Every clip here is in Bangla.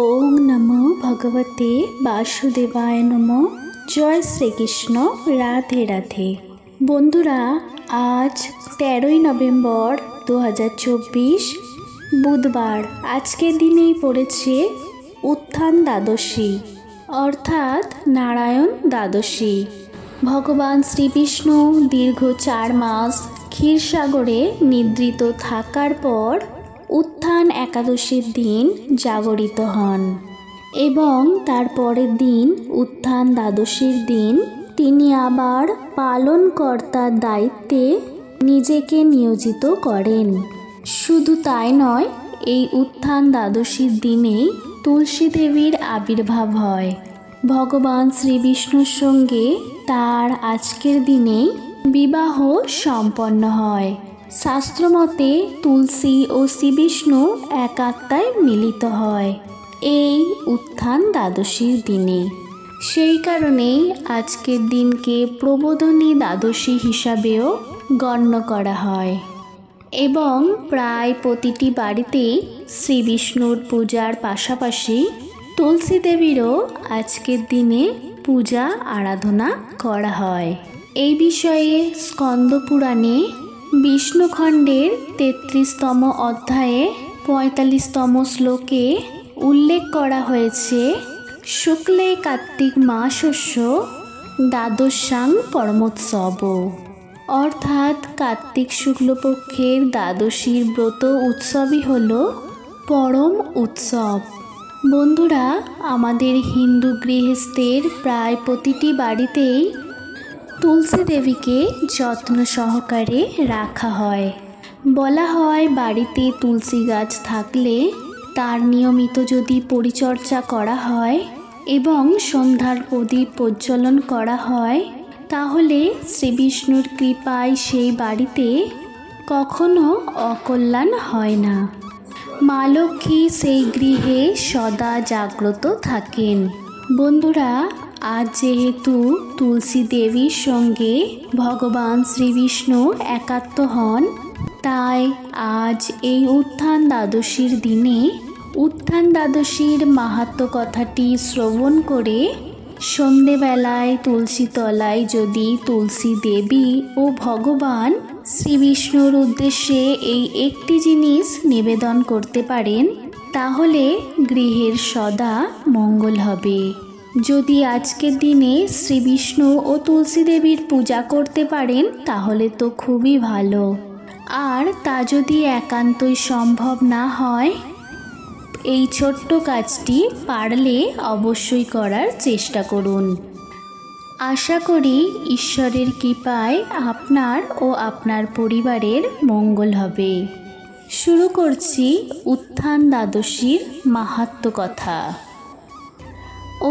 ওম নমো ভগবতে বাসুদেবায় নমো। জয় শ্রীকৃষ্ণ। রাধে রাধে। বন্ধুরা, আজ 13ই নভেম্বর 2024 বুধবার। আজকের দিনেই পড়েছে উত্থান দ্বাদশী অর্থাৎ নারায়ণ দ্বাদশী। ভগবান শ্রীবিষ্ণু দীর্ঘ 4 মাস ক্ষীরসাগরে নিদ্রিত থাকার পর উত্থান একাদশীর দিন জাগরিত হন এবং তার পরের দিন উত্থান দ্বাদশীর দিন তিনি আবার পালনকর্তার দায়িত্বে নিজেকে নিয়োজিত করেন। শুধু তাই নয়, এই উত্থান দ্বাদশীর দিনেই তুলসী দেবীর আবির্ভাব হয়। ভগবান শ্রীবিষ্ণুর সঙ্গে তার আজকের দিনেই বিবাহ সম্পন্ন হয়। শাস্ত্রমতে তুলসী ও শ্রীবিষ্ণু এক আত্মায় মিলিত হয় এই উত্থান দ্বাদশীর দিনে। সেই কারণেই আজকের দিনকে প্রবোধনী দ্বাদশী হিসাবেও গণ্য করা হয় এবং প্রায় প্রতিটি বাড়িতেই শ্রীবিষ্ণুর পূজার পাশাপাশি তুলসী দেবীরও আজকের দিনে পূজা আরাধনা করা হয়। এই বিষয়ে স্কন্দ পুরাণে বিষ্ণুখণ্ডের 33তম অধ্যায়ে 45তম শ্লোকে উল্লেখ করা হয়েছে, শুক্লে কার্তিক মাসস্য দ্বাদশাং পরমোৎসব, অর্থাৎ কার্তিক শুক্লপক্ষের দ্বাদশীর ব্রত উৎসবই হল পরম উৎসব। বন্ধুরা, আমাদের হিন্দু গৃহস্থের প্রায় প্রতিটি বাড়িতেই তুলসী দেবীকে যত্ন সহকারে রাখা হয়। বলা হয়, বাড়িতে তুলসী গাছ থাকলে তার নিয়মিত যদি পরিচর্যা করা হয় এবং সন্ধ্যার প্রদীপ প্রজ্বলন করা হয়, তাহলে শ্রীবিষ্ণুর কৃপায় সেই বাড়িতে কখনো অকল্যাণ হয় না। মা লক্ষ্মী সেই গৃহে সদা জাগ্রত থাকেন। বন্ধুরা, আজ যেহেতু তুলসী দেবীর সঙ্গে ভগবান শ্রীবিষ্ণু একাত্ম হন, তাই আজ এই উত্থান দ্বাদশীর দিনে উত্থান দ্বাদশীর মাহাত্ম্য কথাটি শ্রবণ করে সন্ধেবেলায় তুলসী তলায় যদি তুলসী দেবী ও ভগবান শ্রীবিষ্ণুর উদ্দেশ্যে এই একটি জিনিস নিবেদন করতে পারেন, তাহলে গৃহের সদা মঙ্গল হবে। যদি আজকের দিনে শ্রীবিষ্ণু ও তুলসী দেবীর পূজা করতে পারেন তাহলে তো খুবই ভালো। আর তা যদি একান্তই সম্ভব না হয়, এই ছোট্ট কাজটি পারলে অবশ্যই করার চেষ্টা করুন। আশা করি ঈশ্বরের কৃপায় আপনার ও আপনার পরিবারের মঙ্গল হবে। শুরু করছি উত্থান দ্বাদশীর মাহাত্ম্য কথা।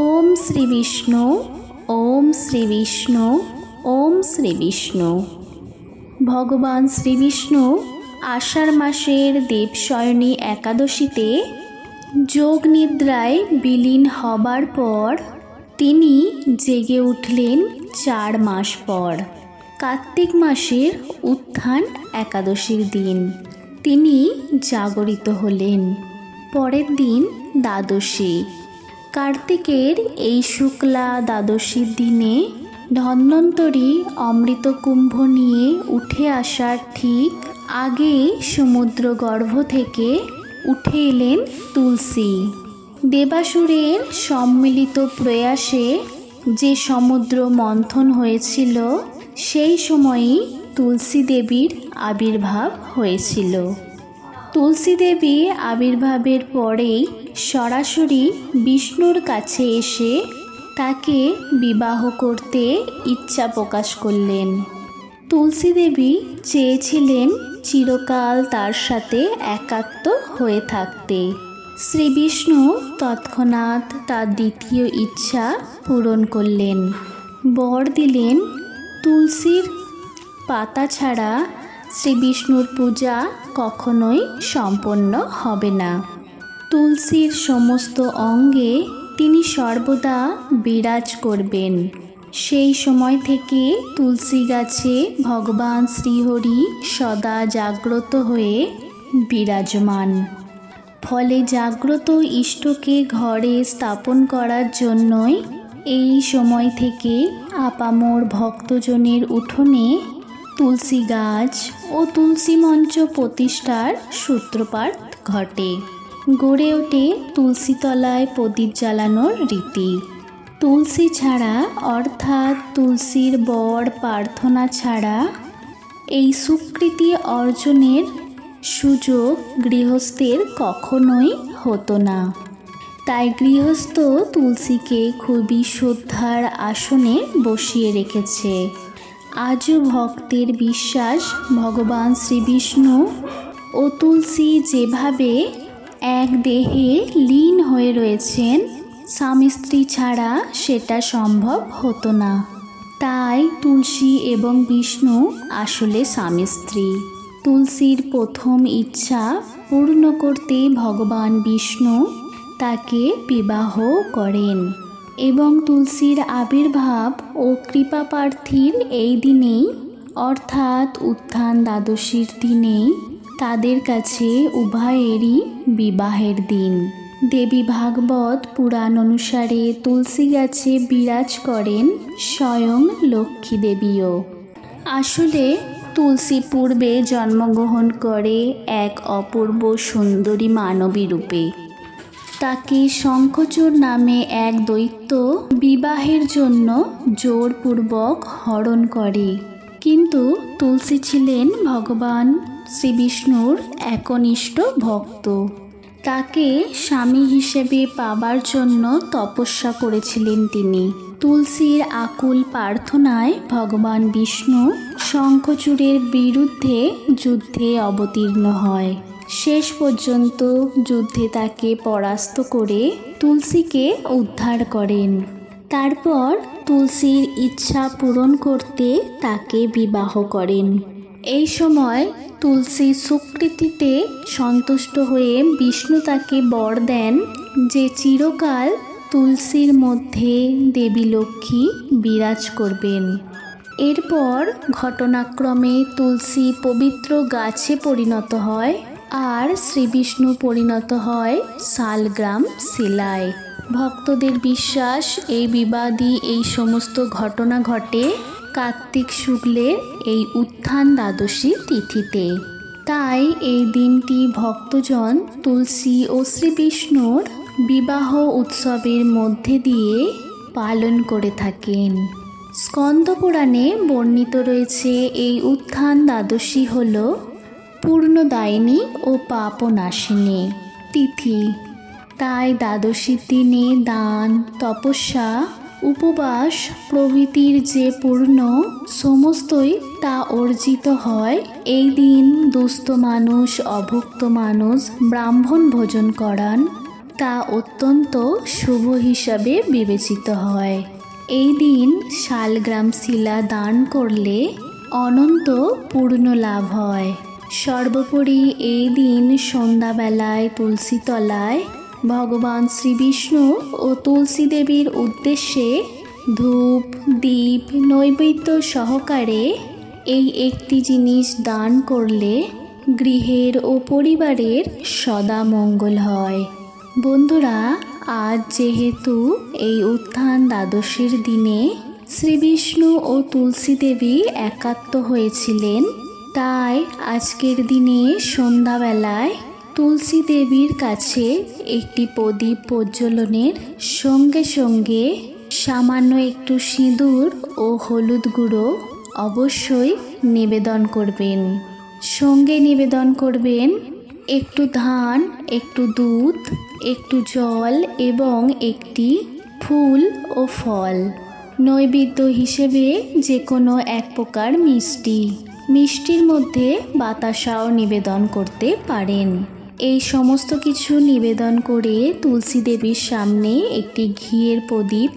ওম শ্রী বিষ্ণু, ওম শ্রী বিষ্ণু, ওম শ্রী বিষ্ণু। ভগবান শ্রীবিষ্ণু আষাঢ় মাসের দেবশয়নী একাদশীতে যোগ নিদ্রায় বিলীন হবার পর তিনি জেগে উঠলেন 4 মাস পর। কার্তিক মাসের উত্থান একাদশীর দিন তিনি জাগরিত হলেন। পরের দিন দ্বাদশী। কার্তিকের এই শুক্লা দ্বাদশীর দিনে ধন্বন্তরী অমৃত কুম্ভ নিয়ে উঠে আসার ঠিক আগেই সমুদ্র গর্ভ থেকে উঠে এলেন তুলসী। দেবাসুরের সম্মিলিত প্রয়াসে যে সমুদ্র মন্থন হয়েছিল, সেই সময়ই তুলসী দেবীর আবির্ভাব হয়েছিল। তুলসী দেবী আবির্ভাবের পরেই সরাসরি বিষ্ণুর কাছে এসে তাকে বিবাহ করতে ইচ্ছা প্রকাশ করলেন। তুলসী দেবী চেয়েছিলেন চিরকাল তার সাথে একাত্ম হয়ে থাকতে। শ্রীবিষ্ণু তৎক্ষণাৎ তার দ্বিতীয় ইচ্ছা পূরণ করলেন। বর দিলেন, তুলসীর পাতা ছাড়া শ্রীবিষ্ণুর পূজা কখনোই সম্পন্ন হবে না। তুলসীর সমস্ত অঙ্গে তিনি সর্বদা বিরাজ করবেন। সেই সময় থেকে তুলসী গাছে ভগবান শ্রীহরি সদা জাগ্রত হয়ে বিরাজমান। ফলে জাগ্রত ইষ্টকে ঘরে স্থাপন করার জন্যই এই সময় থেকে আপামর ভক্তজনের উঠোনে তুলসী গাছ ও তুলসী মঞ্চ প্রতিষ্ঠার সূত্রপাত ঘটে। গড়ে ওঠে তুলসীতলায় প্রদীপ জ্বালানোর রীতি। তুলসী ছাড়া অর্থাৎ তুলসীর বর প্রার্থনা ছাড়া এই সুকৃতি অর্জনের সুযোগ গৃহস্থের কখনোই হতো না। তাই গৃহস্থ তুলসীকে খুবই শ্রদ্ধার আসনে বসিয়ে রেখেছে। আজও ভক্তের বিশ্বাস ভগবান শ্রীবিষ্ণু ও তুলসী যেভাবে এক দেহে লীন হয়ে রয়েছেন, স্বামী স্ত্রী ছাড়া সেটা সম্ভব হতো না। তাই তুলসী এবং বিষ্ণু আসলে স্বামী স্ত্রী। তুলসীর প্রথম ইচ্ছা পূর্ণ করতে ভগবান বিষ্ণু তাকে বিবাহ করেন এবং তুলসীর আবির্ভাব ও কৃপা প্রার্থীর এই দিনেই অর্থাৎ উত্থান দ্বাদশীর দিনেই তাদের কাছে উভয়েরই বিবাহের দিন। দেবী ভাগবত পুরাণ অনুসারে তুলসী গাছে বিরাজ করেন স্বয়ং লক্ষ্মী দেবীও। আসলে তুলসী পূর্বে জন্মগ্রহণ করে এক অপূর্ব সুন্দরী মানবী রূপে। তাকে শঙ্খচূড় নামে এক দৈত্য বিবাহের জন্য জোরপূর্বক হরণ করে, কিন্তু তুলসী ছিলেন ভগবান শ্রীবিষ্ণুর একনিষ্ঠ ভক্ত। তাকে স্বামী হিসেবে পাবার জন্য তপস্যা করেছিলেন তিনি। তুলসীর আকুল প্রার্থনায় ভগবান বিষ্ণু শঙ্খচূড়ের বিরুদ্ধে যুদ্ধে অবতীর্ণ হয়। শেষ পর্যন্ত যুদ্ধে তাকে পরাস্ত করে তুলসীকে উদ্ধার করেন। তারপর তুলসীর ইচ্ছা পূরণ করতে তাকে বিবাহ করেন। এই সময় তুলসী সুকৃতিতে সন্তুষ্ট হয়ে বিষ্ণু তাকে বর দেন যে চিরকাল তুলসীর মধ্যে দেবী লক্ষ্মী বিরাজ করবেন। এরপর ঘটনাক্রমে তুলসী পবিত্র গাছে পরিণত হয় আর শ্রীবিষ্ণু পরিণত হয় শালগ্রাম শিলায়। ভক্তদের বিশ্বাস এই বিবাদী এই সমস্ত ঘটনা ঘটে কার্তিক শুক্লের এই উত্থান দ্বাদশী তিথিতে। তাই এই দিনটি ভক্তজন তুলসী ও শ্রীবিষ্ণুর বিবাহ উৎসবের মধ্যে দিয়ে পালন করে থাকেন। স্কন্দ পুরাণে বর্ণিত রয়েছে এই উত্থান দ্বাদশী হল পূর্ণদায়িনী ও পাপনাশিনী তিথি। তাই দ্বাদশীর দিনে দান, তপস্যা, উপবাস প্রভৃতির যে পূর্ণ সমস্তই তা অর্জিত হয়। এই দিন দুস্থ মানুষ, অভুক্ত মানুষ ব্রাহ্মণ ভোজন করান, তা অত্যন্ত শুভ হিসাবে বিবেচিত হয়। এই দিন শালগ্রাম শিলা দান করলে অনন্ত পূর্ণ লাভ হয়। সর্বোপরি এই দিন সন্ধ্যাবেলায় তুলসীতলায় ভগবান শ্রীবিষ্ণু ও তুলসী দেবীর উদ্দেশ্যে ধূপ, দীপ, নৈবেদ্য সহকারে এই একটি জিনিস দান করলে গৃহের ও পরিবারের সদা মঙ্গল হয়। বন্ধুরা, আজ যেহেতু এই উত্থান দ্বাদশীর দিনে শ্রীবিষ্ণু ও তুলসী দেবী একাত্ম হয়েছিলেন, তাই আজকের দিনে সন্ধ্যাবেলায় তুলসী দেবীর কাছে একটি প্রদীপ প্রজ্বলনের সঙ্গে সঙ্গে সামান্য একটু সিঁদুর ও হলুদ গুঁড়ো অবশ্যই নিবেদন করবেন। সঙ্গে নিবেদন করবেন একটু ধান, একটু দুধ, একটু জল এবং একটি ফুল ও ফল। নৈবেদ্য হিসেবে যে কোনো এক প্রকার মিষ্টি, মিষ্টির মধ্যে বাতাসাও নিবেদন করতে পারেন। এই সমস্ত কিছু নিবেদন করে তুলসী দেবীর সামনে একটি ঘিয়ের প্রদীপ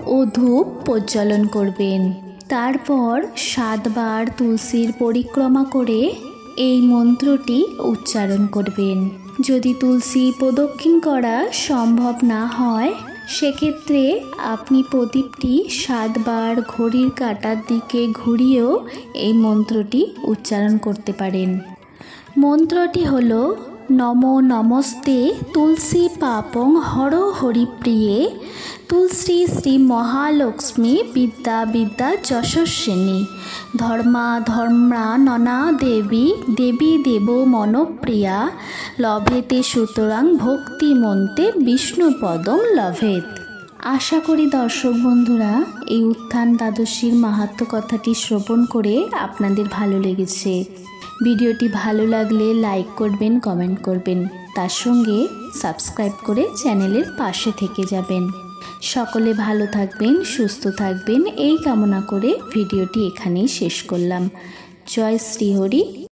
ও ধূপ প্রজ্বলন করবেন। তারপর 7 বার তুলসীর পরিক্রমা করে এই মন্ত্রটি উচ্চারণ করবেন। যদি তুলসী প্রদক্ষিণ করা সম্ভব না হয়, সেক্ষেত্রে আপনি প্রদীপটি 7 বার ঘড়ির কাঁটার দিকে ঘুরিয়েও এই মন্ত্রটি উচ্চারণ করতে পারেন। মন্ত্রটি হল নমো নমস্তে তুলসী পাপং হর হরিপ্রিয়ে তুলসী শ্রী মহালক্ষ্মী বিদ্যা বিদ্যা যশস্বিনী ধর্মা ধর্ম্রা ননা দেবী দেবী দেব মনপ্রিয়া লভেতে সুতরাং ভক্তিমন্তে বিষ্ণুপদং লভেত। আশা করি দর্শক বন্ধুরা এই উত্থান দ্বাদশীর মাহাত্ম্য কথাটি শ্রবণ করে আপনাদের ভালো লেগেছে। ভিডিওটি ভালো লাগলে লাইক করবেন, কমেন্ট করবেন, তার সঙ্গে সাবস্ক্রাইব করে চ্যানেলের পাশে থেকে যাবেন। সকলে ভালো থাকবেন, সুস্থ থাকবেন এই কামনা করে ভিডিওটি এখানেই শেষ করলাম। জয় শ্রীহরি।